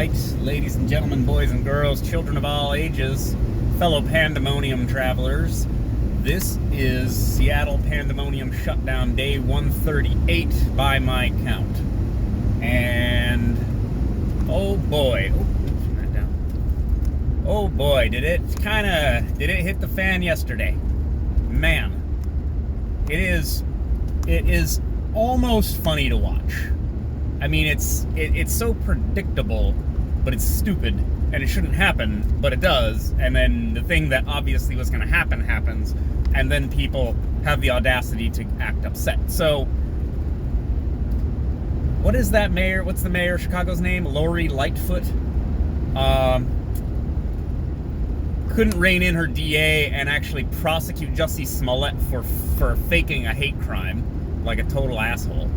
right, ladies and gentlemen, boys and girls, children of all ages, fellow Pandemonium travelers. This is Seattle Pandemonium Shutdown Day 138 by my count. And oh boy, turn that down. Oh boy, did it hit the fan yesterday. Man, it is almost funny to watch. I mean, it's so predictable, but it's stupid, and it shouldn't happen, but it does. And then the thing that obviously was going to happen happens, and then people have the audacity to act upset. So, what is that mayor? What's the mayor of Chicago's name? Lori Lightfoot. Couldn't rein in her DA and actually prosecute Jussie Smollett for faking a hate crime, like a total asshole.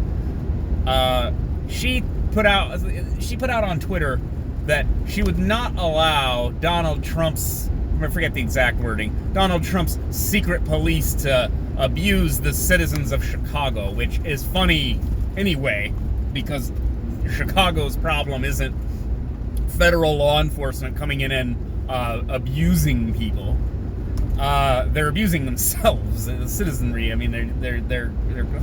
She put out on Twitter that she would not allow Donald Trump's, I forget the exact wording, Donald Trump's secret police to abuse the citizens of Chicago, which is funny anyway, because Chicago's problem isn't federal law enforcement coming in and abusing people. They're abusing themselves, the citizenry. I mean, they're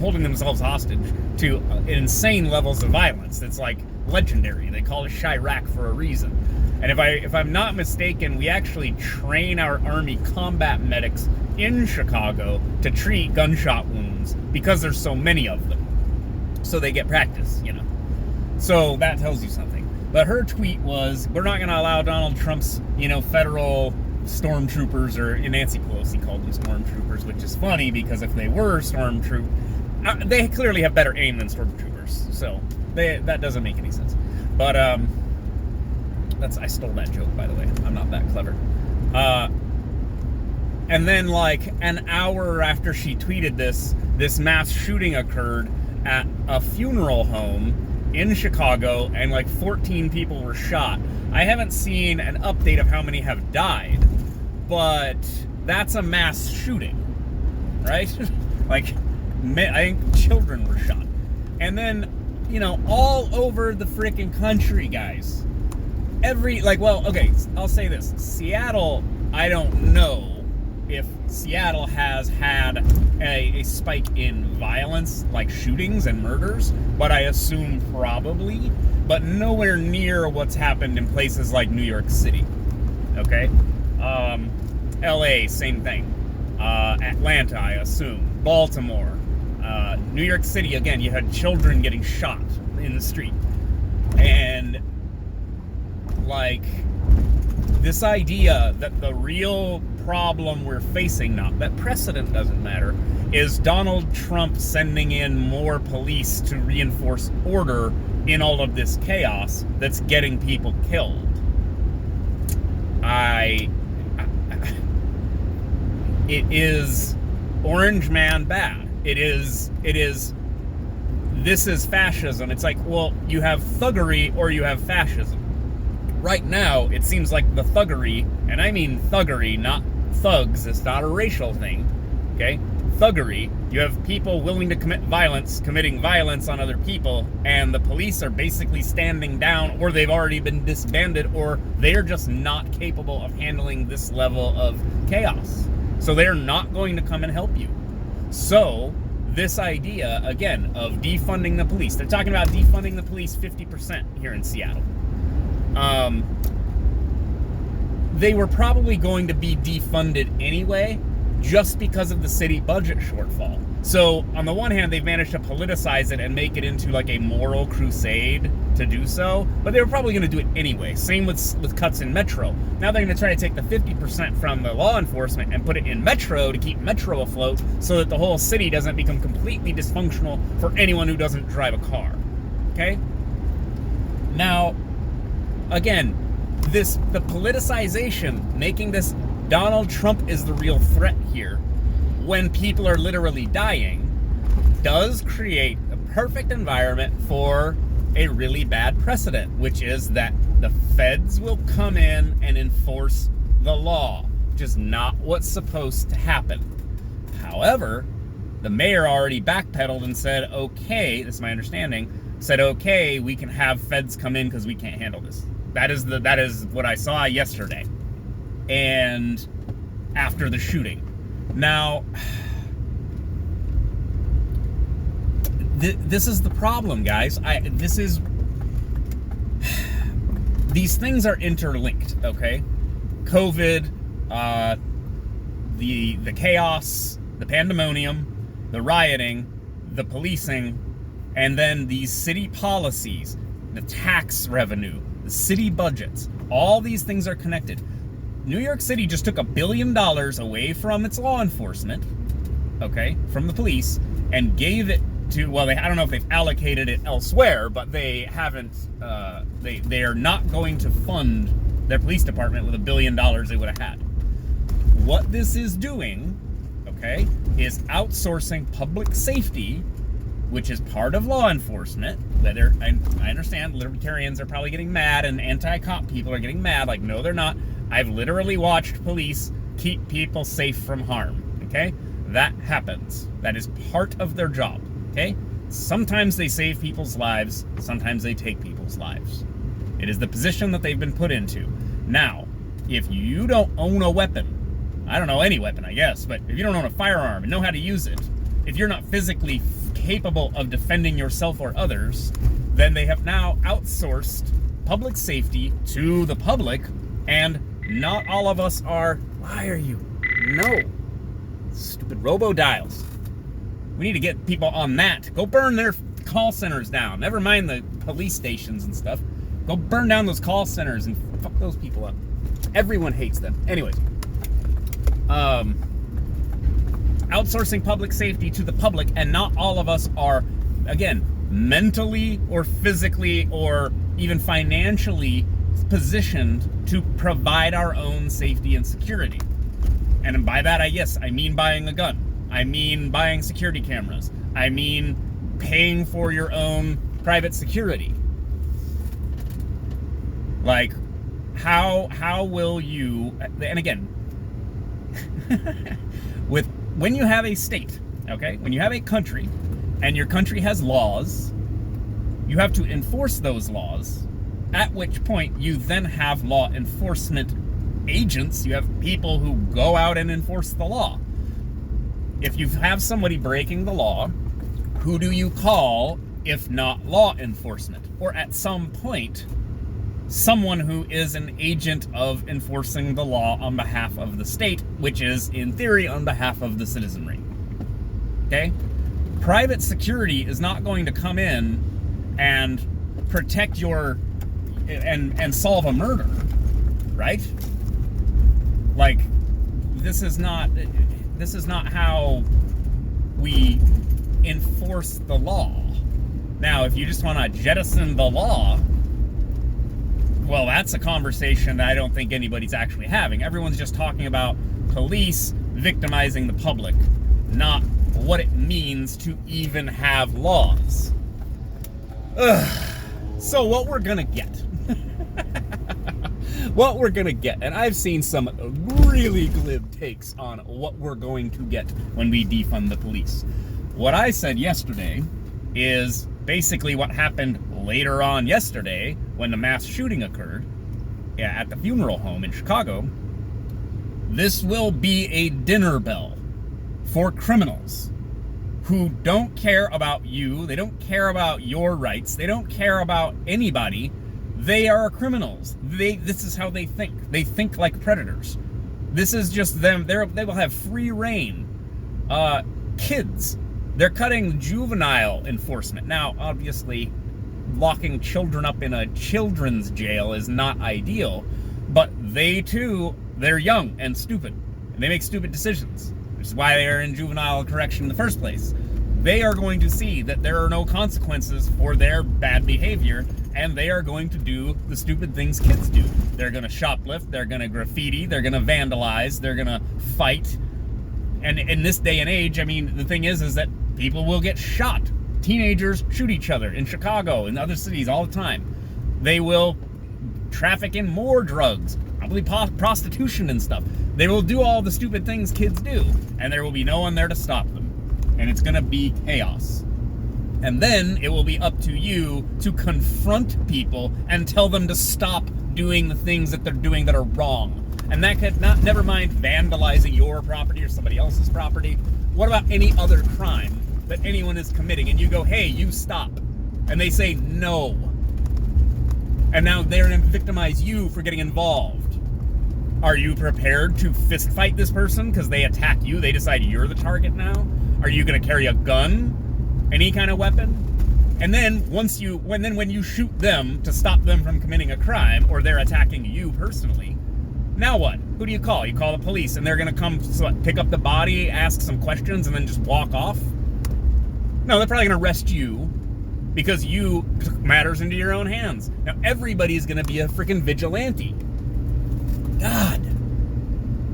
holding themselves hostage to insane levels of violence. It's like legendary. They call it Chirac for a reason. And if I'm not mistaken, we actually train our Army combat medics in Chicago to treat gunshot wounds because there's so many of them. So they get practice, you know. So that tells you something. But her tweet was, we're not going to allow Donald Trump's, federal stormtroopers, or Nancy Pelosi called them stormtroopers, which is funny because if they were stormtroopers, they clearly have better aim than stormtroopers, so that doesn't make any sense. But I stole that joke, by the way. I'm not that clever. And then like an hour after she tweeted this mass shooting occurred at a funeral home in Chicago, and like 14 people were shot. I haven't seen an update of how many have died, but that's a mass shooting, right? Like, I think children were shot. And then, all over the freaking country, guys. I'll say this. Seattle, I don't know if Seattle has had a spike in violence, like shootings and murders, but I assume probably, but nowhere near what's happened in places like New York City, okay? LA, same thing. Atlanta, I assume. Baltimore. New York City, again, you had children getting shot in the street. And, like, this idea that the real problem we're facing, not that precedent doesn't matter, is Donald Trump sending in more police to reinforce order in all of this chaos that's getting people killed. It is Orange Man bad. This is fascism. It's like, well, you have thuggery or you have fascism. Right now, it seems like the thuggery, and I mean thuggery, not thugs, it's not a racial thing, okay? Thuggery, you have people willing to committing violence on other people, and the police are basically standing down, or they've already been disbanded, or they're just not capable of handling this level of chaos. So they're not going to come and help you. So, this idea, again, of defunding the police, they're talking about defunding the police 50% here in Seattle. They were probably going to be defunded anyway, just because of the city budget shortfall. So, on the one hand, they've managed to politicize it and make it into like a moral crusade to do so, but they were probably going to do it anyway. Same with cuts in Metro. Now they're going to try to take the 50% from the law enforcement and put it in Metro to keep Metro afloat so that the whole city doesn't become completely dysfunctional for anyone who doesn't drive a car. Okay? Now, again, the politicization, making this Donald Trump is the real threat here when people are literally dying, does create a perfect environment for a really bad precedent, which is that the feds will come in and enforce the law, which is not what's supposed to happen. However, the mayor already backpedaled and said, okay, this is my understanding, said, okay, we can have feds come in because we can't handle this. That is what I saw yesterday, and after the shooting. Now, this is the problem, guys. These things are interlinked, okay? COVID, the chaos, the pandemonium, the rioting, the policing, and then these city policies, the tax revenue, the city budgets. All these things are connected. New York City just took $1 billion away from its law enforcement, okay, from the police, and gave it to, well, I don't know if they've allocated it elsewhere, but they haven't, they are not going to fund their police department with $1 billion they would have had. What this is doing, okay, is outsourcing public safety, which is part of law enforcement. Whether, I understand libertarians are probably getting mad and anti-cop people are getting mad, like, no, they're not. I've literally watched police keep people safe from harm, okay? That happens. That is part of their job, okay? Sometimes they save people's lives, sometimes they take people's lives. It is the position that they've been put into. Now, if you don't own a weapon, I don't know, any weapon, I guess, but if you don't own a firearm and know how to use it, if you're not physically capable of defending yourself or others, then they have now outsourced public safety to the public, and not all of us are. Why are you? No. Stupid robo-dials. We need to get people on that. Go burn their call centers down. Never mind the police stations and stuff. Go burn down those call centers and fuck those people up. Everyone hates them. Anyways. Outsourcing public safety to the public, and not all of us are, again, mentally or physically or even financially positioned to provide our own safety and security. And by that, I mean buying a gun. I mean buying security cameras. I mean paying for your own private security. Like, how will you, and again, when you have a state, okay, when you have a country, and your country has laws, you have to enforce those laws, at which point you then have law enforcement agents. You have people who go out and enforce the law. If you have somebody breaking the law, who do you call if not law enforcement? Or at some point, someone who is an agent of enforcing the law on behalf of the state, which is, in theory, on behalf of the citizenry. Okay? Private security is not going to come in and protect your, and solve a murder, right? Like, this is not how we enforce the law. Now, if you just want to jettison the law, well, that's a conversation that I don't think anybody's actually having. Everyone's just talking about police victimizing the public, not what it means to even have laws. So what we're gonna get, and I've seen some really glib takes on what we're going to get when we defund the police. What I said yesterday is basically what happened later on yesterday when the mass shooting occurred at the funeral home in Chicago. This will be a dinner bell for criminals who don't care about you, they don't care about your rights, they don't care about anybody. They are criminals. This is how they think. They think like predators. This is just them. They will have free reign. Kids. They're cutting juvenile enforcement. Now, obviously, locking children up in a children's jail is not ideal, but they too, they're young and stupid, and they make stupid decisions, which is why they are in juvenile correction in the first place. They are going to see that there are no consequences for their bad behavior, and they are going to do the stupid things kids do. They're going to shoplift, they're going to graffiti, they're going to vandalize, they're going to fight. And in this day and age, I mean, the thing is that people will get shot. Teenagers shoot each other in Chicago and other cities all the time. They will traffic in more drugs, probably prostitution and stuff. They will do all the stupid things kids do, and there will be no one there to stop them. And it's going to be chaos. And then it will be up to you to confront people and tell them to stop doing the things that they're doing that are wrong. And that could never mind vandalizing your property or somebody else's property. What about any other crime that anyone is committing? And you go, hey, you stop. And they say no. And now they're going to victimize you for getting involved. Are you prepared to fist fight this person because they attack you? They decide you're the target now? Are you going to carry a gun? Any kind of weapon? And then when you shoot them to stop them from committing a crime, or they're attacking you personally, now what? Who do you call? You call the police, and they're going to come pick up the body, ask some questions, and then just walk off? No, they're probably going to arrest you because you took matters into your own hands. Now, everybody's going to be a freaking vigilante. God.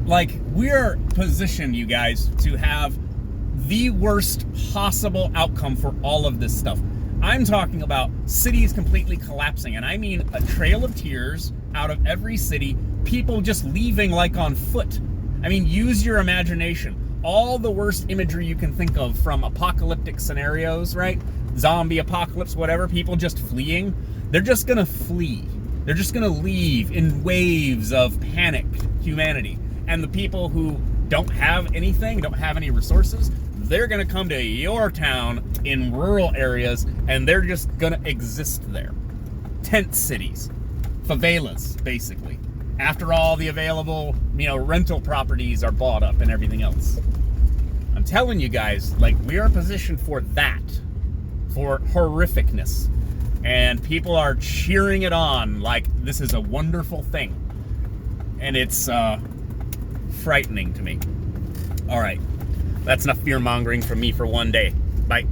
Like, we're positioned, you guys, to have the worst possible outcome for all of this stuff. I'm talking about cities completely collapsing, and I mean a trail of tears out of every city, people just leaving like on foot. I mean, use your imagination. All the worst imagery you can think of from apocalyptic scenarios, right? Zombie apocalypse, whatever, people just fleeing. They're just gonna flee. They're just gonna leave in waves of panicked humanity. And the people who don't have anything, don't have any resources, they're gonna come to your town in rural areas, and they're just gonna exist there. Tent cities. Favelas, basically. After all the available, rental properties are bought up and everything else. I'm telling you guys, like, we are positioned for that. For horrificness. And people are cheering it on like this is a wonderful thing. And it's frightening to me. All right. That's enough fear-mongering from me for one day. Bye.